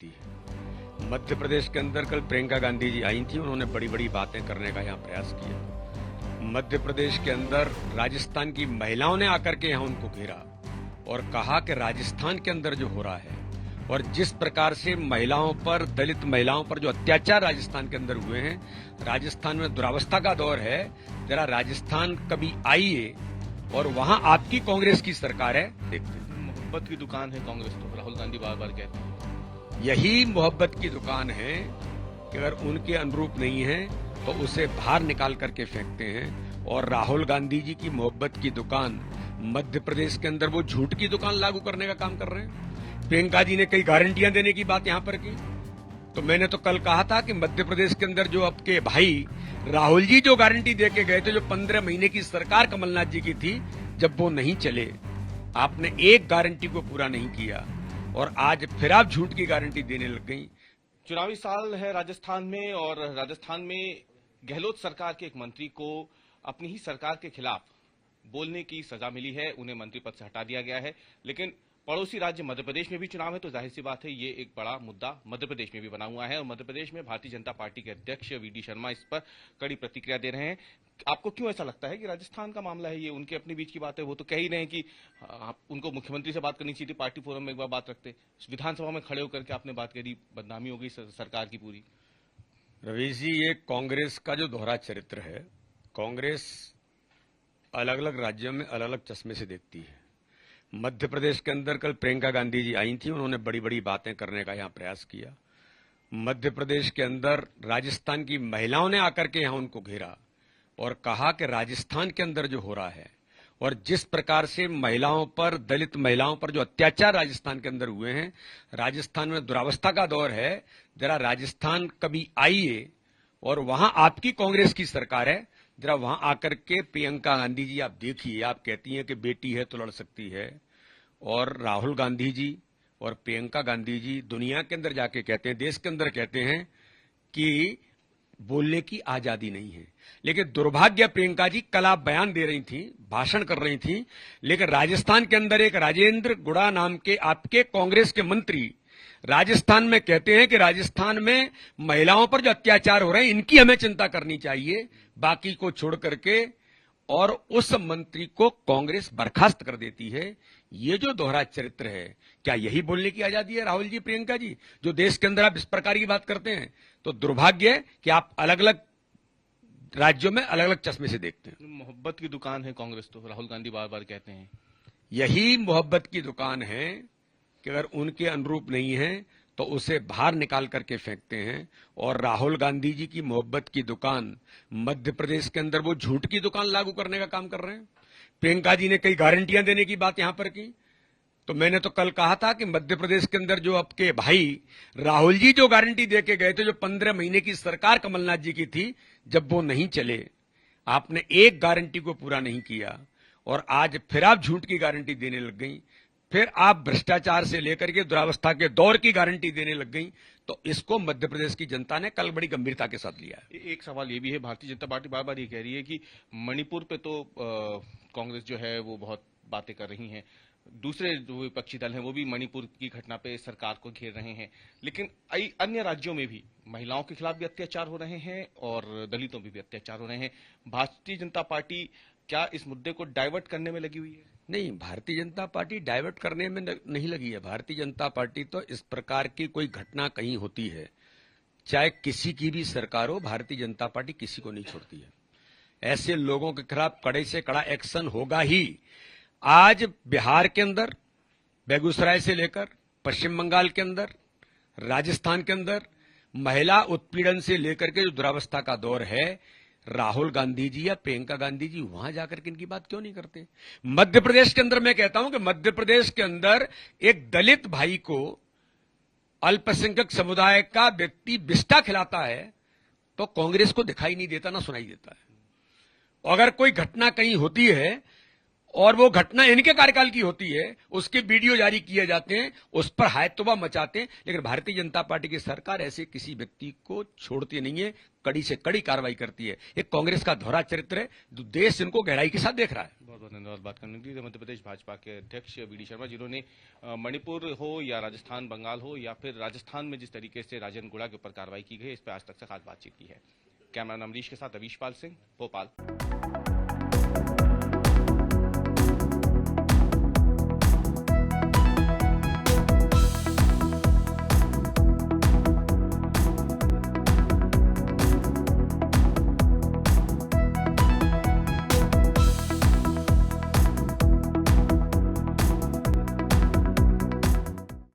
देखती है। मध्य प्रदेश के अंदर कल प्रियंका गांधी जी आई थी, उन्होंने बड़ी बड़ी बातें करने का यहाँ प्रयास किया। मध्य प्रदेश के अंदर राजस्थान की महिलाओं ने आकर के यहाँ उनको घेरा और कहा कि राजस्थान के अंदर जो हो रहा है और जिस प्रकार से महिलाओं पर, दलित महिलाओं पर जो अत्याचार राजस्थान के अंदर हुए हैं, राजस्थान में दुरावस्था का दौर है। जरा राजस्थान कभी आइए और वहां आपकी कांग्रेस की सरकार है, देखते हैं। मोहब्बत की दुकान है कांग्रेस, तो राहुल गांधी बार बार कहते हैं यही मोहब्बत की दुकान है कि अगर उनके अनुरूप नहीं है तो उसे बाहर निकाल करके फेंकते हैं। और राहुल गांधी जी की मोहब्बत की दुकान मध्य प्रदेश के अंदर वो झूठ की दुकान लागू करने का काम कर रहे हैं। प्रियंका जी ने कई गारंटियां देने की बात यहां पर की, तो मैंने तो कल कहा था कि मध्य प्रदेश के अंदर जो आपके भाई राहुल जी जो गारंटी दे के गए थे, जो 15 महीने की सरकार कमलनाथ जी की थी, जब वो नहीं चले, आपने एक गारंटी को पूरा नहीं किया और आज फिर आप झूठ की गारंटी देने लग गई। चुनावी साल है राजस्थान में, और राजस्थान में गहलोत सरकार के एक मंत्री को अपनी ही सरकार के खिलाफ बोलने की सजा मिली है, उन्हें मंत्री पद से हटा दिया गया है। लेकिन पड़ोसी राज्य मध्य प्रदेश में भी चुनाव है, तो जाहिर सी बात है ये एक बड़ा मुद्दा मध्य प्रदेश में भी बना हुआ है। और मध्य प्रदेश में भारतीय जनता पार्टी के अध्यक्ष वी.डी. शर्मा इस पर कड़ी प्रतिक्रिया दे रहे हैं। आपको क्यों ऐसा लगता है कि राजस्थान का मामला है, ये उनके अपने बीच की बात है? वो तो कह ही रहे हैं कि उनको मुख्यमंत्री से बात करनी चाहिए थी, पार्टी फोरम में एक बार बात रखते, विधानसभा में खड़े होकर के आपने बात करी, बदनामी हो गई सरकार की पूरी। रवीश जी, ये कांग्रेस का जो दोहरा चरित्र है, कांग्रेस अलग अलग राज्यों में अलग अलग चश्मे से देखती है। मध्य प्रदेश के अंदर कल प्रियंका गांधी जी आई थी, उन्होंने बड़ी बड़ी बातें करने का यहाँ प्रयास किया। मध्य प्रदेश के अंदर राजस्थान की महिलाओं ने आकर के यहाँ उनको घेरा और कहा कि राजस्थान के अंदर जो हो रहा है और जिस प्रकार से महिलाओं पर, दलित महिलाओं पर जो अत्याचार राजस्थान के अंदर हुए हैं, राजस्थान में दुरावस्था का दौर है। जरा राजस्थान कभी आइए और वहां आपकी कांग्रेस की सरकार है, जरा वहां आकर के प्रियंका गांधी जी आप देखिए। आप कहती हैं कि बेटी है तो लड़ सकती है, और राहुल गांधी जी और प्रियंका गांधी जी दुनिया के अंदर जाके कहते हैं, देश के अंदर कहते हैं कि बोलने की आजादी नहीं है। लेकिन दुर्भाग्य, प्रियंका जी कल आप बयान दे रही थी, भाषण कर रही थी, लेकिन राजस्थान के अंदर एक राजेंद्र गुड़ा नाम के आपके कांग्रेस के मंत्री राजस्थान में कहते हैं कि राजस्थान में महिलाओं पर जो अत्याचार हो रहे हैं, इनकी हमें चिंता करनी चाहिए, बाकी को छोड़ करके, और उस मंत्री को कांग्रेस बर्खास्त कर देती है। ये जो दोहरा चरित्र है, क्या यही बोलने की आजादी है राहुल जी, प्रियंका जी, जो देश के अंदर आप इस प्रकार की बात करते हैं? तो दुर्भाग्य है कि आप अलग अलग राज्यों में अलग अलग चश्मे से देखते हैं। मोहब्बत की दुकान है कांग्रेस, तो राहुल गांधी बार बार कहते हैं यही मोहब्बत की दुकान है कि अगर उनके अनुरूप नहीं है तो उसे बाहर निकाल करके फेंकते हैं। और राहुल गांधी जी की मोहब्बत की दुकान मध्य प्रदेश के अंदर वो झूठ की दुकान लागू करने का काम कर रहे हैं। प्रियंका जी ने कई गारंटियां देने की बात यहां पर की, तो मैंने तो कल कहा था कि मध्य प्रदेश के अंदर जो आपके भाई राहुल जी जो गारंटी दे के गए थे, जो 15 महीने की सरकार कमलनाथ जी की थी, जब वो नहीं चले, आपने एक गारंटी को पूरा नहीं किया और आज फिर आप झूठ की गारंटी देने लग गई। फिर आप भ्रष्टाचार से लेकर के दुरावस्था के दौर की गारंटी देने लग गई। तो इसको मध्य प्रदेश की जनता ने कल बड़ी गंभीरता के साथ लिया है। एक सवाल ये भी है, भारतीय जनता पार्टी बार बार ये कह रही है कि मणिपुर पे तो कांग्रेस जो है वो बहुत बातें कर रही है, दूसरे जो विपक्षी दल हैं वो भी मणिपुर की घटना पे सरकार को घेर रहे हैं, लेकिन अन्य राज्यों में भी महिलाओं के खिलाफ भी अत्याचार हो रहे हैं और दलितों पे भी अत्याचार हो रहे हैं। भारतीय जनता पार्टी क्या इस मुद्दे को डाइवर्ट करने में लगी हुई है? नहीं, भारतीय जनता पार्टी डाइवर्ट करने में नहीं लगी है। भारतीय जनता पार्टी तो इस प्रकार की कोई घटना कहीं होती है, चाहे किसी की भी सरकार हो, भारतीय जनता पार्टी किसी को नहीं छोड़ती है। ऐसे लोगों के खिलाफ कड़े से कड़ा एक्शन होगा ही। आज बिहार के अंदर, बेगूसराय से लेकर पश्चिम बंगाल के अंदर, राजस्थान के अंदर महिला उत्पीड़न से लेकर के जो दुरावस्था का दौर है, राहुल गांधी जी या प्रियंका गांधी जी वहां जाकर के इनकी बात क्यों नहीं करते? मध्य प्रदेश के अंदर मैं कहता हूं कि मध्य प्रदेश के अंदर एक दलित भाई को अल्पसंख्यक समुदाय का व्यक्ति बिस्टा खिलाता है तो कांग्रेस को दिखाई नहीं देता, ना सुनाई देता है। अगर कोई घटना कहीं होती है और वो घटना इनके कार्यकाल की होती है, उसके वीडियो जारी किए जाते हैं, उस पर हायतोबा मचाते हैं। लेकिन भारतीय जनता पार्टी की सरकार ऐसे किसी व्यक्ति को छोड़ती नहीं है, कड़ी से कड़ी कार्रवाई करती है। एक कांग्रेस का दोहरा चरित्र है, जो देश इनको गहराई के साथ देख रहा है। बहुत बहुत धन्यवाद बात करने के लिए। मध्य प्रदेश भाजपा के अध्यक्ष वी डी शर्मा, जिन्होंने मणिपुर हो या राजस्थान, बंगाल हो या फिर राजस्थान में जिस तरीके से राजन गुड़ा के ऊपर कार्रवाई की गई, इस पर आज तक से खास बातचीत की है। कैमरा अमरीश के साथ अवीश पाल सिंह, भोपाल।